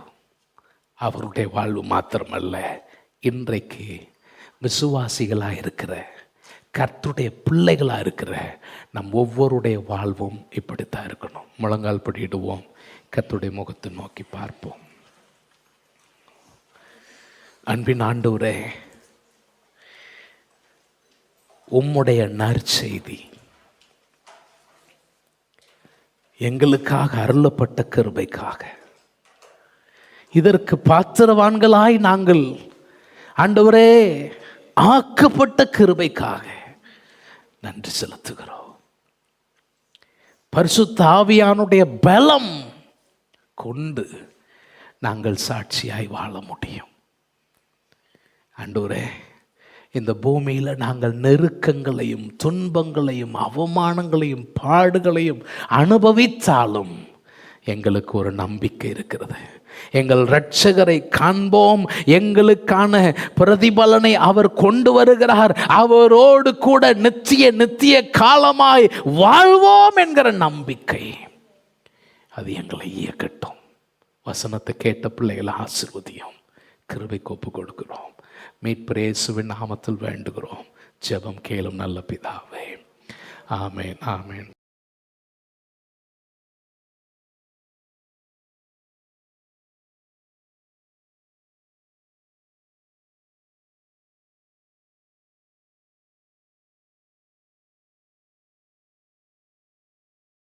அவருடைய வாழ்வு மாத்திரமல்ல, இன்றைக்கு விசுவாசிகளாக இருக்கிற, கர்த்தருடைய பிள்ளைகளாக இருக்கிற நம் ஒவ்வொருடைய வாழ்வும் இப்படித்தான் இருக்கணும். முழங்கால் படியிடுவோம், கர்த்தருடைய முகத்தை நோக்கி பார்ப்போம். அன்பின் ஆண்டவரே, உம்முடைய நற்செய்தி எங்களுக்காக அருளப்பட்ட கிருபைக்காக, இதற்கு பாத்திரவான்களாய் நாங்கள் ஆண்டவரே ஆக்கப்பட்ட கிருபைக்காக நன்றி செலுத்துகிறோம். பரிசுத்த ஆவியானுடைய பலம் கொண்டு நாங்கள் சாட்சியாய் வாழ முடியும். ஆண்டவரே, இந்த பூமியில் நாங்கள் நெருக்கங்களையும் துன்பங்களையும் அவமானங்களையும் பாடுகளையும் அனுபவித்தாலும் எங்களுக்கு ஒரு நம்பிக்கை இருக்கிறது. எங்கள் இரட்சகரை காண்போம், எங்களுக்கான பிரதிபலனை அவர் கொண்டு வருகிறார், அவரோடு கூட நித்திய காலமாய் வாழ்வோம் என்கிற நம்பிக்கை அது எங்களை இயக்கட்டும். வசனத்தை கேட்ட பிள்ளைகளை ஆசீர்வதியும். கிருபைக்கு ஒப்பு கொடுக்கிறோம். மீட்பர் இயேசுவின் நாமத்தில் வேண்டுகிறோம். ஜெபம் கேளும் நல்ல பிதாவே. ஆமென், ஆமென்.